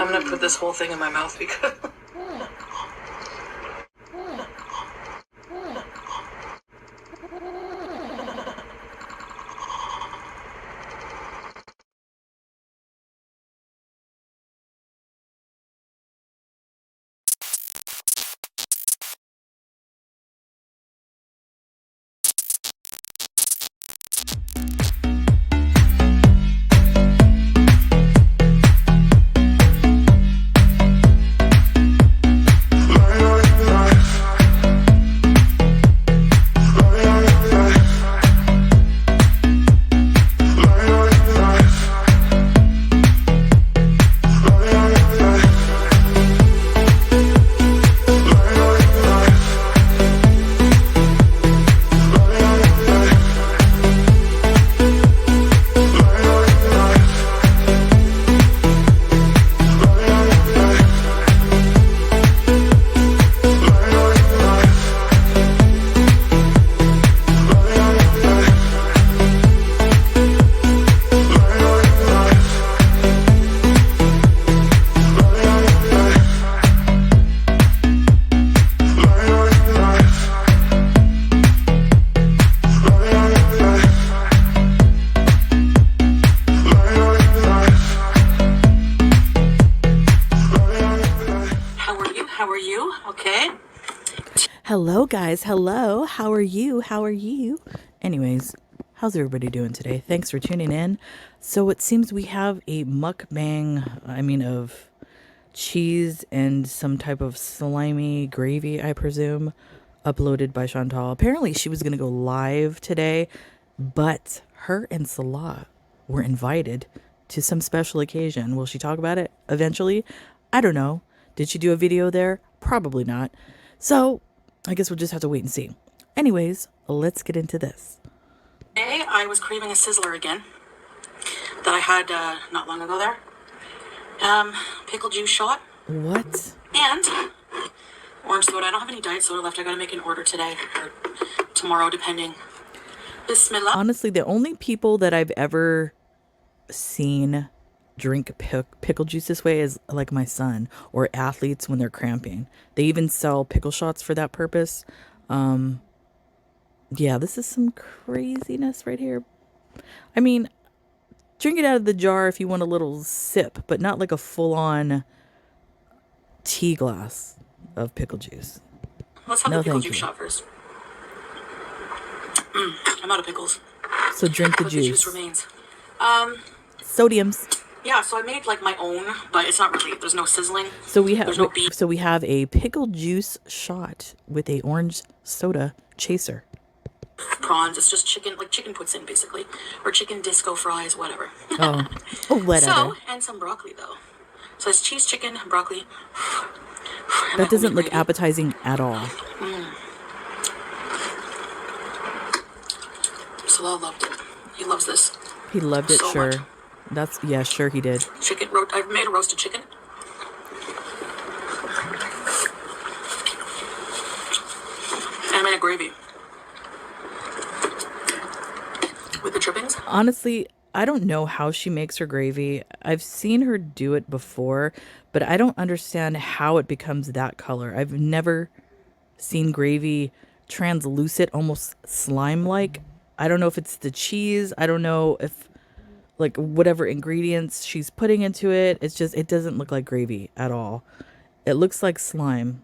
I'm gonna put this whole thing in my mouth because... Hello guys, hello, how are you? Anyways, how's everybody doing today? Thanks for tuning in. So it seems we have a mukbang, of cheese and some type of slimy gravy, I presume, uploaded by Chantal. Apparently she was going to go live today, but her and Salah were invited to some special occasion. Will she talk about it eventually? I don't know. Did she do a video there? Probably not. So I guess we'll just have to wait and see. Anyways, let's get into this. Today I was craving a sizzler again that I had not long ago there. Pickle juice shot. What? And orange soda. I don't have any diet soda left. I gotta make an order today or tomorrow, depending. Bismillah. Honestly, the only people that I've ever seen drink pickle juice this way is like my son or athletes when they're cramping. They even sell pickle shots for that purpose. Yeah, this is some craziness right here. I mean, drink it out of the jar if you want a little sip, but not like a full-on tea glass of pickle juice. Let's have the pickle juice shot first. I'm out of pickles. So drink the but juice. The juice remains. Sodiums. Yeah, so I made like my own, but it's not really, there's no sizzling. So we have no beef. So we have a pickle juice shot with a orange soda chaser. Prawns, it's just chicken, like chicken puts in basically, or chicken disco fries, whatever. Oh, whatever. So, and some broccoli though. So it's cheese, chicken, broccoli. That doesn't look appetizing at all. Salah loved it. He loves this. He loved it, so sure. Much. Yeah, sure he did. Chicken, I've made a roasted chicken. And I made a gravy. With the drippings. Honestly, I don't know how she makes her gravy. I've seen her do it before, but I don't understand how it becomes that color. I've never seen gravy translucent, almost slime-like. I don't know if it's the cheese. I don't know if, like, whatever ingredients she's putting into it. It's just, it doesn't look like gravy at all. It looks like slime.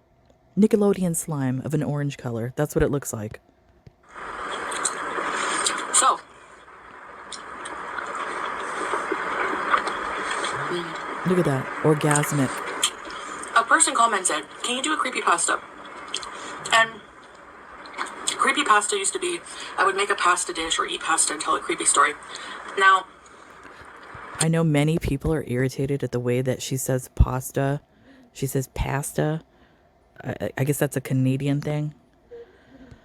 Nickelodeon slime of an orange color. That's what it looks like. So. Look at that. Orgasmic. A person commented, can you do a creepypasta? And creepypasta used to be, I would make a pasta dish or eat pasta and tell a creepy story. Now, I know many people are irritated at the way that she says pasta. She says pasta. I guess that's a Canadian thing.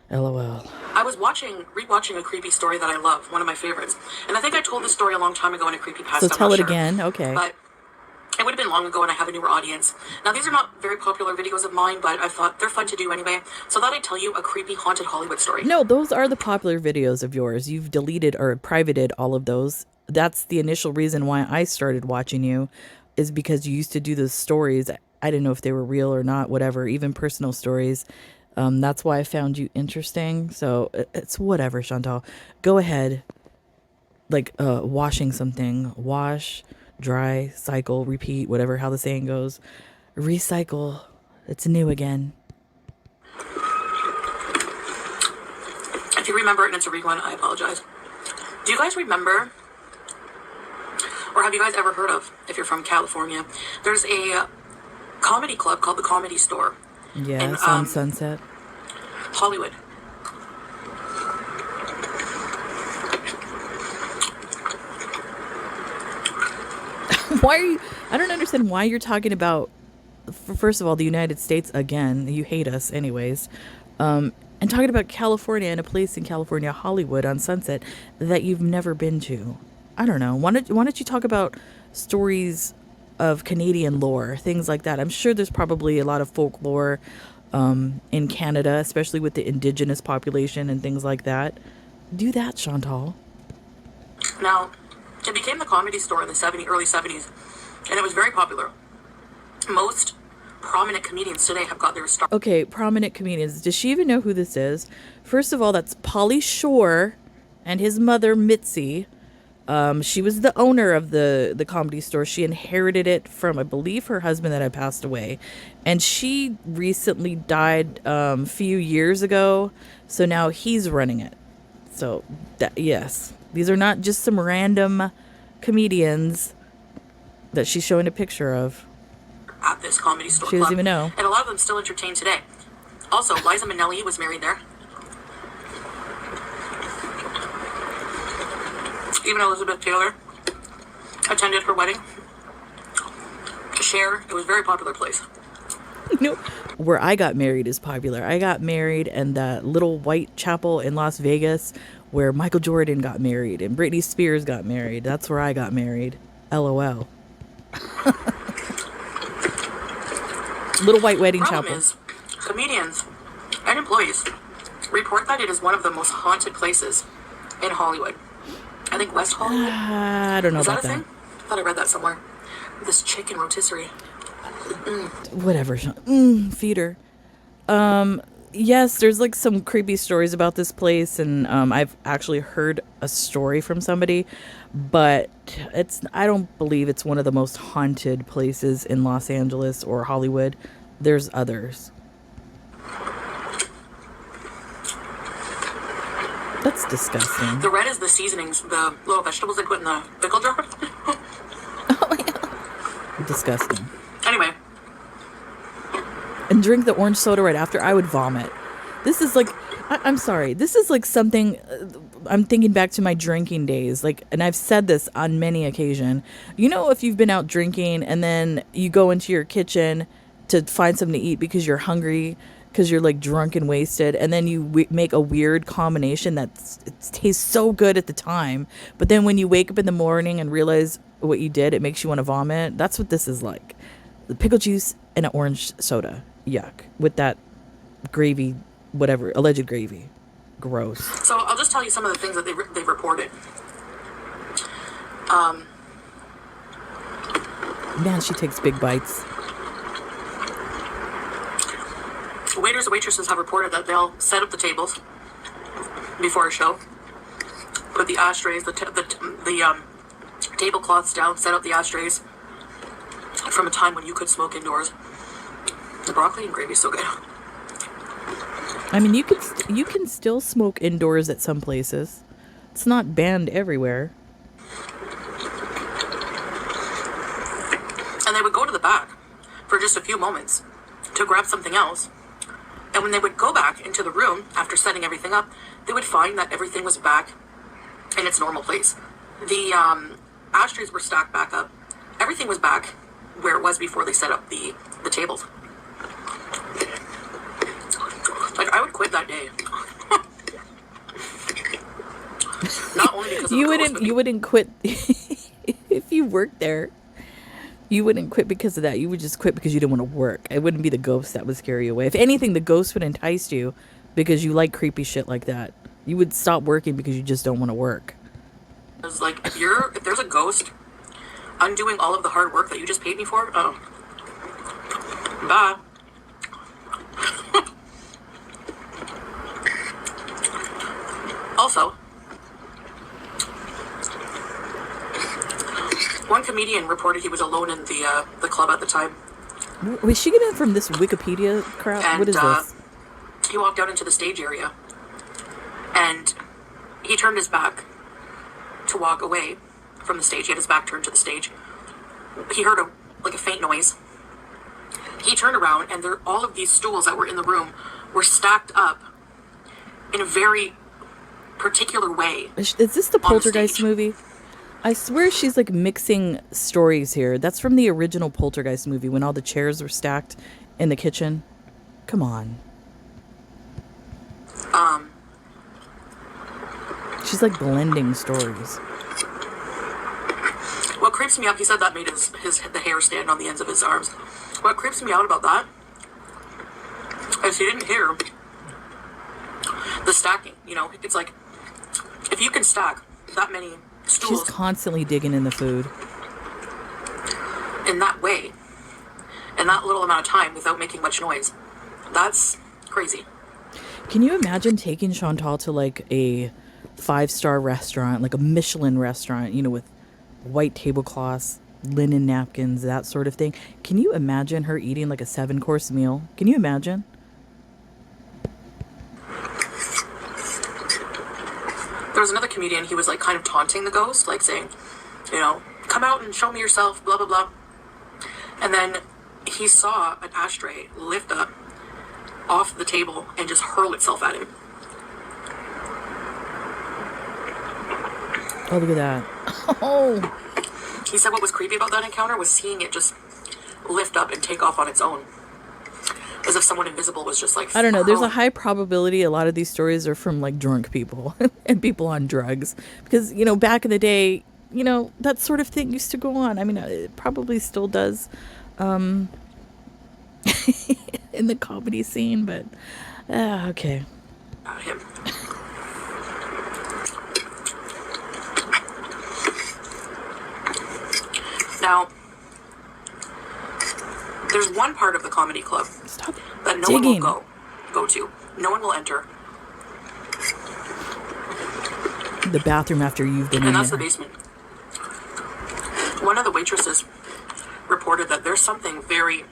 LOL. I was rewatching a creepy story that I love, one of my favorites. And I think I told this story a long time ago in a creepypasta. So tell it again, okay. But it would have been long ago and I have a newer audience. Now, these are not very popular videos of mine, but I thought they're fun to do anyway. So I thought I'd tell you a creepy haunted Hollywood story. No, those are the popular videos of yours. You've deleted or privated all of those. That's the initial reason why I started watching you. is because you used to do those stories. I didn't know if they were real or not, whatever, even personal stories. That's why I found you interesting. So it's whatever, Chantal. Go ahead. Like washing something. Wash, dry, cycle, repeat, whatever, how the saying goes. Recycle. It's new again. If you remember it and it's a rewind, I apologize. Do you guys remember, or have you guys ever heard of, if you're from California, there's a comedy club called the Comedy Store Yeah, in on Sunset. Hollywood. Why are you? I don't understand why you're talking about. First of all, the United States again. You hate us, anyways. And talking about California and a place in California, Hollywood on Sunset, that you've never been to. I don't know. Why don't you talk about stories of Canadian lore, things like that? I'm sure there's probably a lot of folklore in Canada, especially with the indigenous population and things like that. Do that, Chantal. Now, it became the Comedy Store in the early 70s, and it was very popular. Most prominent comedians today have got their start. Okay, prominent comedians. Does she even know who this is? First of all, that's Pauly Shore and his mother, Mitzi. She was the owner of the Comedy Store. She inherited it from, I believe, her husband that had passed away. And she recently died a few years ago. So now he's running it. So, yes. These are not just some random comedians that she's showing a picture of. At this Comedy Store She doesn't club. even know. And a lot of them still entertain today. Also, Liza Minnelli was married there. Even Elizabeth Taylor attended her wedding. Cher, it was a very popular place. No, where I got married is popular. I got married in that little white chapel in Las Vegas where Michael Jordan got married and Britney Spears got married. That's where I got married. LOL. Little white wedding Problem chapel. is, comedians and employees report that it is one of the most haunted places in Hollywood. I think West Hollywood. I don't know Is about that a that. thing? I thought I read that somewhere. This chicken rotisserie. Whatever. Feed her. Yes, there's like some creepy stories about this place, and I've actually heard a story from somebody, but I don't believe it's one of the most haunted places in Los Angeles or Hollywood. There's others. That's disgusting. The red is the seasonings, the little vegetables they put in the pickle jar. Disgusting. Anyway, And drink the orange soda right after. I would vomit. This is like, I'm sorry. This is like something, I'm thinking back to my drinking days. Like, and I've said this on many occasions. You know, if you've been out drinking and then you go into your kitchen to find something to eat because you're hungry, because you're like drunk and wasted, and then you make a weird combination it tastes so good at the time, but then when you wake up in the morning and realize what you did, it makes you want to vomit. That's what this is like. The pickle juice and an orange soda. Yuck. With that gravy, whatever, alleged gravy. Gross. so I'll just tell you some of the things that they've reported. Man, she takes big bites. Waiters and waitresses have reported that they'll set up the tables before a show, put the ashtrays, the tablecloths down, set up the ashtrays from a time when you could smoke indoors. The broccoli and gravy is so good. I mean, you can still smoke indoors at some places. It's not banned everywhere. And they would go to the back for just a few moments to grab something else. And when they would go back into the room after setting everything up, they would find that everything was back in its normal place. The ashtrays were stacked back up. Everything was back where it was before they set up the tables. Like, I would quit that day. Not only because of the ghost, You wouldn't quit if you worked there. You wouldn't quit because of that. You would just quit because you didn't want to work. It wouldn't be the ghost that would scare you away. If anything, the ghost would entice you because you like creepy shit like that. You would stop working because you just don't want to work. It's like, if there's a ghost undoing all of the hard work that you just paid me for? Oh. Bye. Also, one comedian reported he was alone in the club at the time. Was she getting it from this Wikipedia crap? And, what is this? He walked out into the stage area, and he turned his back to walk away from the stage. He had his back turned to the stage. He heard a faint noise. He turned around, and all of these stools that were in the room were stacked up in a very particular way. Is this the Poltergeist movie? I swear she's like mixing stories here. That's from the original Poltergeist movie when all the chairs were stacked in the kitchen. Come on. She's like blending stories. What creeps me out, he said that made the hair stand on the ends of his arms. What creeps me out about that is he didn't hear the stacking. You know, it's like, if you can stack that many stools. She's constantly digging in the food. In that way, in that little amount of time without making much noise. That's crazy. Can you imagine taking Chantal to like a 5-star restaurant, like a Michelin restaurant, you know, with white tablecloths, linen napkins, that sort of thing? Can you imagine her eating like a 7-course meal? Can you imagine? There was another comedian, he was like kind of taunting the ghost, like saying, you know, come out and show me yourself, blah, blah, blah. And then he saw an ashtray lift up off the table and just hurl itself at him. Oh, look at that. Oh. He said what was creepy about that encounter was seeing it just lift up and take off on its own. As if someone invisible was just like... I don't know. There's a high probability a lot of these stories are from like drunk people and people on drugs. Because, you know, back in the day, you know, that sort of thing used to go on. I mean, it probably still does in the comedy scene, but okay. Him. Now, there's one part of the comedy club that no one will go to. No one will enter. The bathroom after you've been in there. And that's the basement. One of the waitresses reported that there's something very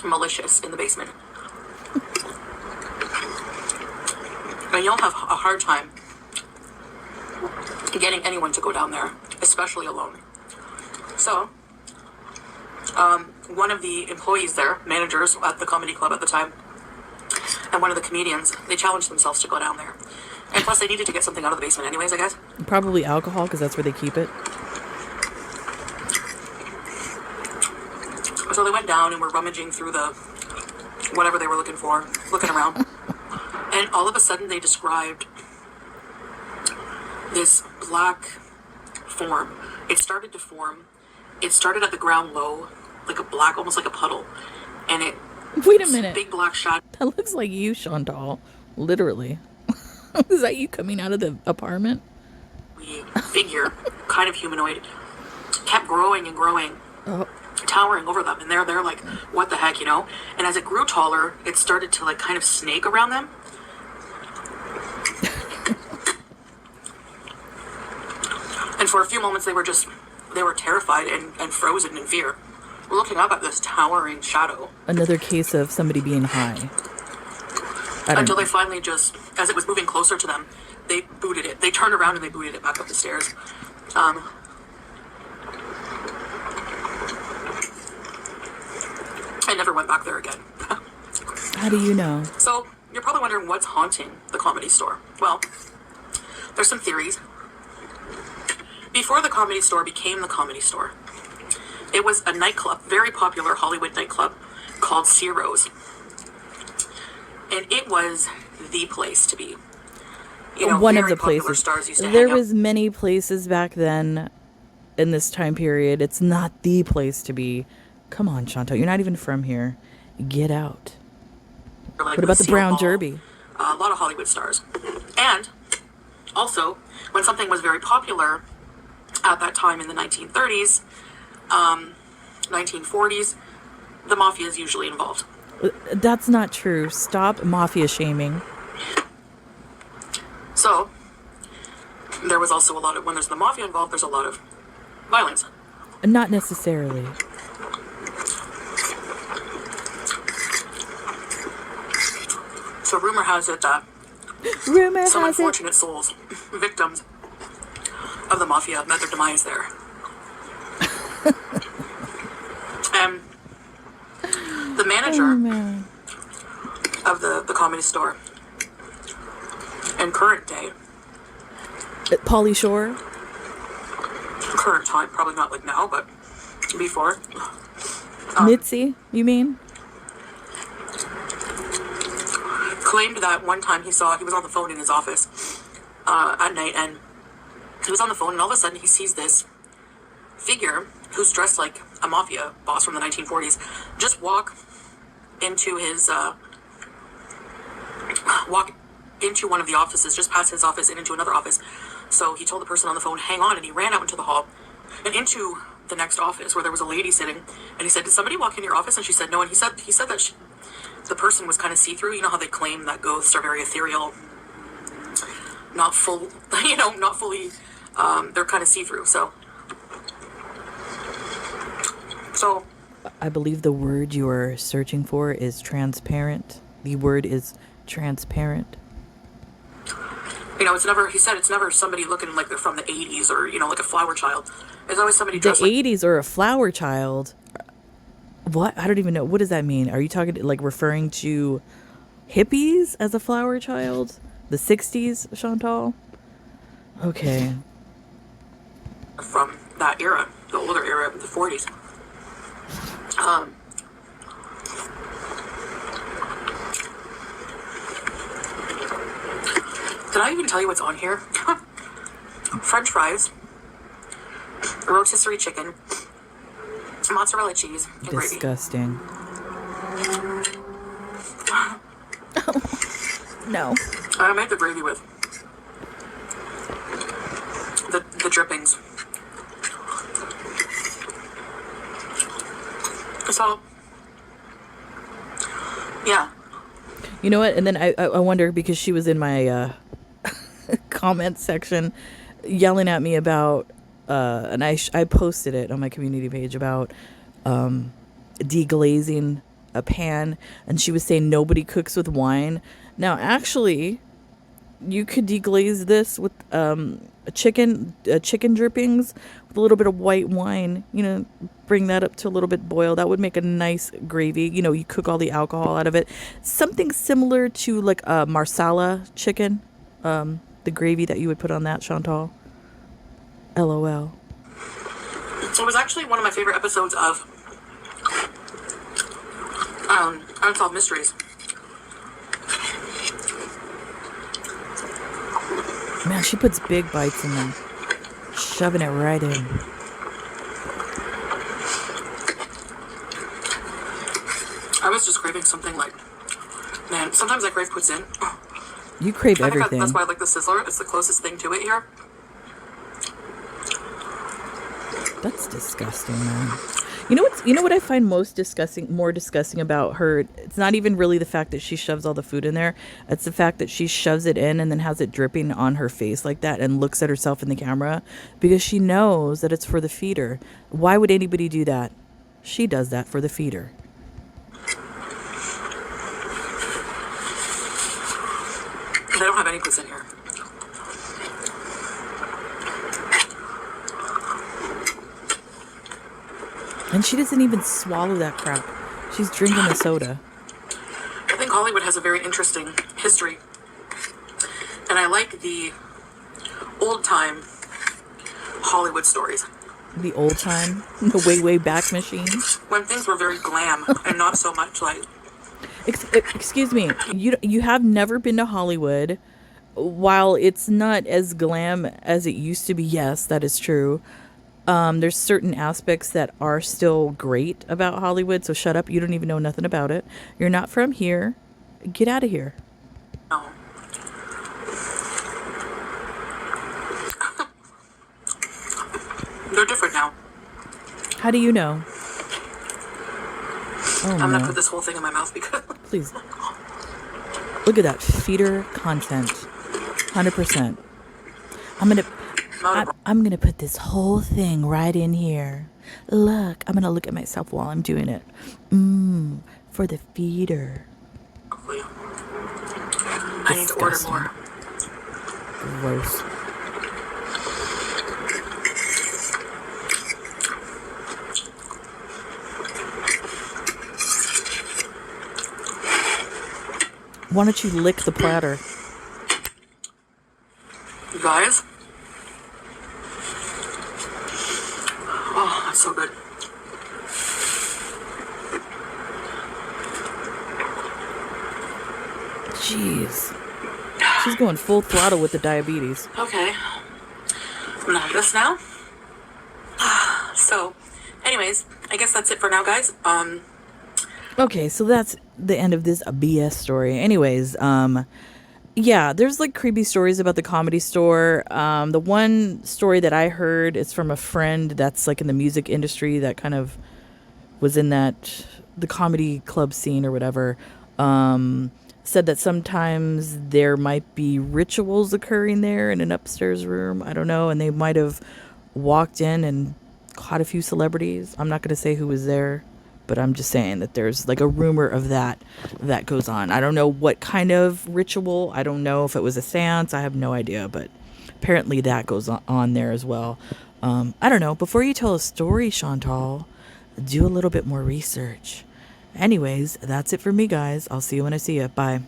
malicious in the basement. And you'll have a hard time getting anyone to go down there, especially alone. So, one of the employees there, managers at the comedy club at the time, and one of the comedians, they challenged themselves to go down there. And plus, they needed to get something out of the basement anyways, I guess. Probably alcohol, because that's where they keep it. So they went down and were rummaging through the whatever they were looking for, looking around. And all of a sudden, they described this black form. It started to form. It started at the ground low, like a black, almost like a puddle. And it... Wait a minute. Big black shadow. That looks like you, Chantal. Literally. Is that you coming out of the apartment? Figure, kind of humanoid, kept growing and growing, towering over them. And they're like, what the heck, you know? And as it grew taller, it started to like kind of snake around them. And for a few moments, they were terrified and frozen in fear, looking up at this towering shadow. Another case of somebody being high. Until they finally just, as it was moving closer to them, they booted it. They turned around and they booted it back up the stairs. I never went back there again. How do you know? So, you're probably wondering what's haunting the Comedy Store. Well, there's some theories. Before the Comedy Store became the Comedy Store, it was a nightclub, very popular Hollywood nightclub called Ciro's. And it was the place to be. You know, one of the places. Stars used to there hang out. was many places back then in this time period. It's not the place to be. Come on, Chantal. You're not even from here. Get out. Like what about the Brown Ball, Derby? A lot of Hollywood stars. And also, when something was very popular at that time in the 1930s, 1940s, the mafia is usually involved. That's not true. Stop mafia shaming. So, there was also a lot of, when there's the mafia involved, there's a lot of violence. Not necessarily. So rumor has it that Rumor some has it. unfortunate souls, victims of the mafia, met their demise there. And the manager Oh, man. of the comedy store in current day, Pauly Shore? current time, probably not like now, but before, Mitzi, you mean? claimed that one time he was on the phone in his office at night, and he was on the phone, and all of a sudden he sees this figure who's dressed like a mafia boss from the 1940s just walk into one of the offices, just past his office and into another office. So he told the person on the phone, hang on, and he ran out into the hall and into the next office where there was a lady sitting, and he said, did somebody walk in your office? And she said no, and he said that the person was kind of see-through. You know how they claim that ghosts are very ethereal, not full, not fully, they're kind of see-through. So I believe the word you are searching for is transparent. The word is transparent. he said it's never somebody looking like they're from the 80s or, like a flower child. It's always somebody The dressed like 80s or a flower child? What? I don't even know. What does that mean? Are you talking like referring to hippies as a flower child? The 60s, Chantal? Okay. from that era, the older era of the 40s. Did I even tell you what's on here? French fries, rotisserie chicken, mozzarella cheese, and gravy. Disgusting. No. I made the gravy with the drippings. So, yeah. You know what? And then I wonder, because she was in my comment section yelling at me about, and I posted it on my community page about deglazing a pan, and she was saying nobody cooks with wine. Now, actually, you could deglaze this with chicken drippings with a little bit of white wine. Bring that up to a little bit boil. That would make a nice gravy. You cook all the alcohol out of it. Something similar to like a marsala chicken. The gravy that you would put on that, Chantal. LOL. It was actually one of my favorite episodes of Unsolved Mysteries. Man, she puts big bites in them. Shoving it right in. I was just craving something like, man, sometimes I crave cuisine. You crave I think everything. that's why I like the Sizzler. It's the closest thing to it here. That's disgusting, man. You know what I find more disgusting about her? It's not even really the fact that she shoves all the food in there. It's the fact that she shoves it in and then has it dripping on her face like that and looks at herself in the camera, because she knows that it's for the feeder. Why would anybody do that? She does that for the feeder. They don't have any cuisine here. And she doesn't even swallow that crap. She's drinking the soda. I think Hollywood has a very interesting history. And I like the old-time Hollywood stories. The old time, the way back machine. When things were very glam and not so much like... Excuse me, you have never been to Hollywood. While it's not as glam as it used to be, yes, that is true. There's certain aspects that are still great about Hollywood, so shut up. You don't even know nothing about it. You're not from here. Get out of here. No. They're different now. How do you know? Oh I'm gonna no. put this whole thing in my mouth because Please. Look at that. Feeder content. 100%. I'm gonna put this whole thing right in here. Look, I'm gonna look at myself while I'm doing it. For the feeder. I need to order more. Gross. Why don't you lick the platter? You guys? Oh, that's so good. Jeez. She's going full throttle with the diabetes. Okay. I'm gonna have this now. So, anyways, I guess that's it for now, guys. Okay, so that's the end of this BS story. Anyways, yeah, there's like creepy stories about the Comedy Store. The one story that I heard is from a friend that's like in the music industry that kind of was in the comedy club scene or whatever. Said that sometimes there might be rituals occurring there in an upstairs room. I don't know, and they might have walked in and caught a few celebrities. I'm not going to say who was there, but I'm just saying that there's like a rumor of that goes on. I don't know what kind of ritual. I don't know if it was a seance. I have no idea, but apparently that goes on there as well. I don't know. Before you tell a story, Chantal, do a little bit more research. Anyways, that's it for me, guys. I'll see you when I see you. Bye.